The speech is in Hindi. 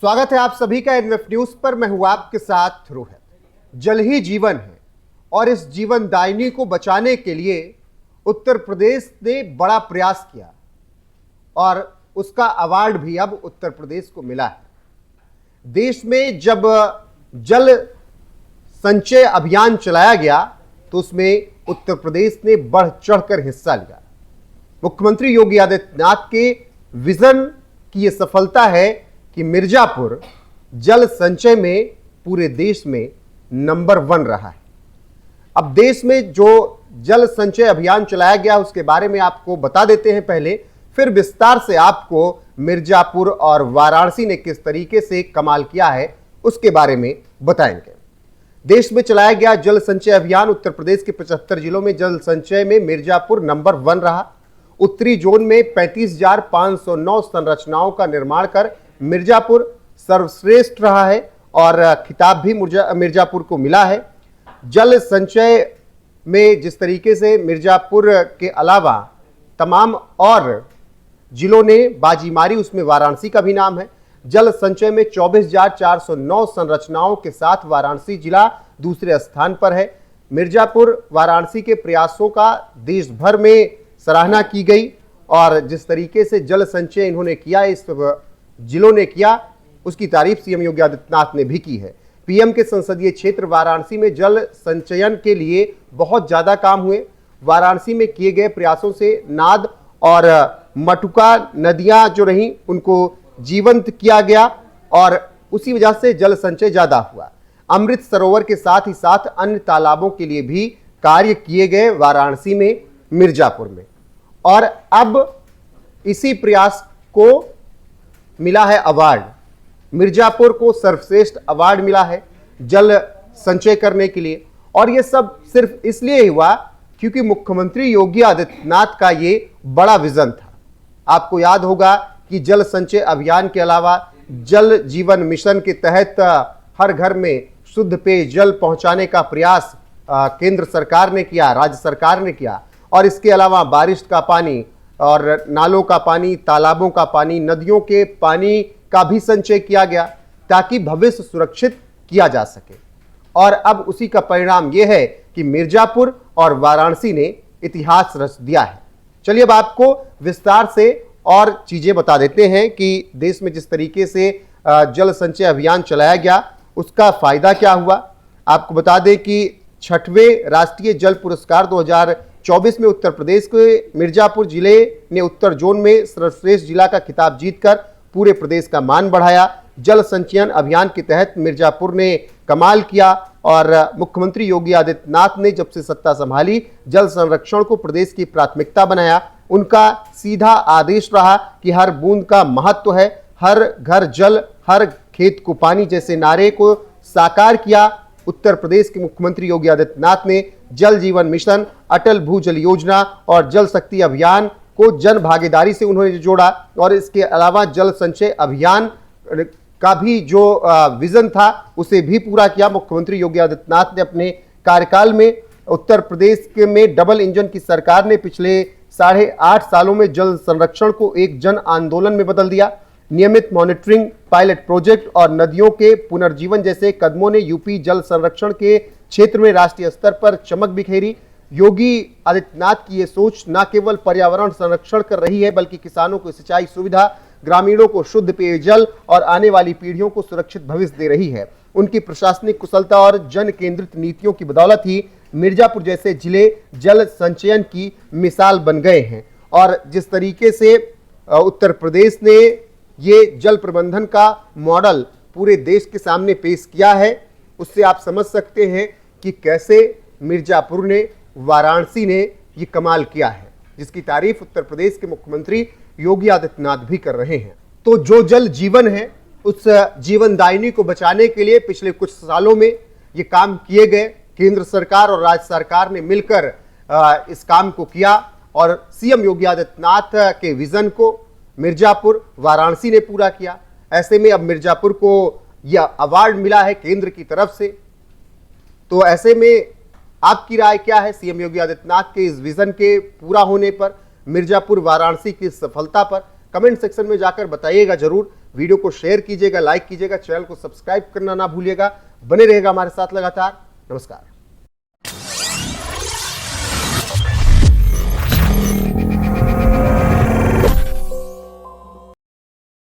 स्वागत है आप सभी का एनएफ न्यूज पर। मैं हूं आपके साथ रोहित। जल ही जीवन है और इस जीवन दायिनी को बचाने के लिए उत्तर प्रदेश ने बड़ा प्रयास किया और उसका अवार्ड भी अब उत्तर प्रदेश को मिला है। देश में जब जल संचय अभियान चलाया गया तो उसमें उत्तर प्रदेश ने बढ़ चढ़कर हिस्सा लिया। मुख्यमंत्री योगी आदित्यनाथ के विजन की यह सफलता है कि मिर्जापुर जल संचय में पूरे देश में नंबर 1 रहा है। अब देश में जो जल संचय अभियान चलाया गया उसके बारे में आपको बता देते हैं पहले, फिर विस्तार से आपको मिर्जापुर और वाराणसी ने किस तरीके से कमाल किया है उसके बारे में बताएंगे। देश में चलाया गया जल संचय अभियान, उत्तर प्रदेश के 75 जिलों में जल संचय में मिर्जापुर नंबर 1 रहा। उत्तरी जोन में 35,509 संरचनाओं का निर्माण कर मिर्जापुर सर्वश्रेष्ठ रहा है और खिताब भी मिर्जापुर को मिला है। जल संचय में जिस तरीके से मिर्जापुर के अलावा तमाम और जिलों ने बाजी मारी, उसमें वाराणसी का भी नाम है। जल संचय में 24,409 संरचनाओं के साथ वाराणसी जिला दूसरे स्थान पर है। मिर्जापुर वाराणसी के प्रयासों का देश भर में सराहना की गई और जिस तरीके से जल संचय इन्होंने किया, इस जिलों ने किया, उसकी तारीफ सीएम योगी आदित्यनाथ ने भी की है। पीएम के संसदीय क्षेत्र वाराणसी में जल संचयन के लिए बहुत ज्यादा काम हुए। वाराणसी में किए गए प्रयासों से नाद और मटुका नदियां जो रहीं उनको जीवंत किया गया और उसी वजह से जल संचय ज्यादा हुआ। अमृत सरोवर के साथ ही साथ अन्य तालाबों के लिए भी कार्य किए गए वाराणसी में, मिर्जापुर में। और अब इसी प्रयास को मिला है अवार्ड। मिर्जापुर को सर्वश्रेष्ठ अवार्ड मिला है जल संचय करने के लिए और यह सब सिर्फ इसलिए हुआ क्योंकि मुख्यमंत्री योगी आदित्यनाथ का ये बड़ा विजन था। आपको याद होगा कि जल संचय अभियान के अलावा जल जीवन मिशन के तहत हर घर में शुद्ध पेयजल पहुंचाने का प्रयास केंद्र सरकार ने किया, राज्य सरकार ने किया और इसके अलावा बारिश का पानी और नालों का पानी, तालाबों का पानी, नदियों के पानी का भी संचय किया गया ताकि भविष्य सुरक्षित किया जा सके। और अब उसी का परिणाम यह है कि मिर्जापुर और वाराणसी ने इतिहास रच दिया है। चलिए अब आपको विस्तार से और चीजें बता देते हैं कि देश में जिस तरीके से जल संचय अभियान चलाया गया उसका फायदा क्या हुआ। आपको बता दें कि 6वें राष्ट्रीय जल पुरस्कार 2024 में उत्तर प्रदेश के मिर्जापुर जिले ने उत्तर जोन में सर्वश्रेष्ठ जिला का खिताब जीतकर पूरे प्रदेश का मान बढ़ाया। जल संचयन अभियान के तहत मिर्जापुर ने कमाल किया और मुख्यमंत्री योगी आदित्यनाथ ने जब से सत्ता संभाली जल संरक्षण को प्रदेश की प्राथमिकता बनाया। उनका सीधा आदेश रहा कि हर बूंद का महत्व है, हर घर जल, हर खेत को पानी जैसे नारे को साकार किया। उत्तर प्रदेश के मुख्यमंत्री योगी आदित्यनाथ ने जल जीवन मिशन, अटल भूजल योजना और जल शक्ति अभियान को जन भागीदारी से उन्होंने जोड़ा और इसके अलावा जल संचय अभियान का भी जो विजन था उसे भी पूरा किया। मुख्यमंत्री योगी आदित्यनाथ ने अपने कार्यकाल में उत्तर प्रदेश के में डबल इंजन की सरकार ने पिछले 8.5 सालों में जल संरक्षण को एक जन आंदोलन में बदल दिया। नियमित मॉनिटरिंग, पायलट प्रोजेक्ट और नदियों के पुनर्जीवन जैसे कदमों ने यूपी जल संरक्षण के क्षेत्र में राष्ट्रीय स्तर पर चमक बिखेरी। योगी आदित्यनाथ की ये सोच न केवल पर्यावरण संरक्षण कर रही है बल्कि किसानों को सिंचाई सुविधा, ग्रामीणों को शुद्ध पेयजल और आने वाली पीढ़ियों को सुरक्षित भविष्य दे रही है। उनकी प्रशासनिक कुशलता और जन केंद्रित नीतियों की बदौलत ही मिर्जापुर जैसे जिले जल संचयन की मिसाल बन गए हैं। और जिस तरीके से उत्तर प्रदेश ने ये जल प्रबंधन का मॉडल पूरे देश के सामने पेश किया है, उससे आप समझ सकते हैं कि कैसे मिर्जापुर ने, वाराणसी ने ये कमाल किया है, जिसकी तारीफ उत्तर प्रदेश के मुख्यमंत्री योगी आदित्यनाथ भी कर रहे हैं। तो जो जल जीवन है उस जीवन दायिनी को बचाने के लिए पिछले कुछ सालों में ये काम किए गए। केंद्र सरकार और राज्य सरकार ने मिलकर इस काम को किया और सीएम योगी आदित्यनाथ के विजन को मिर्जापुर, वाराणसी ने पूरा किया। ऐसे में अब मिर्जापुर को यह अवार्ड मिला है केंद्र की तरफ से। तो ऐसे में आपकी राय क्या है सीएम योगी आदित्यनाथ के इस विजन के पूरा होने पर, मिर्जापुर वाराणसी की सफलता पर? कमेंट सेक्शन में जाकर बताइएगा जरूर। वीडियो को शेयर कीजिएगा, लाइक कीजिएगा, चैनल को सब्सक्राइब करना ना भूलिएगा। बने रहेगा हमारे साथ लगातार। नमस्कार।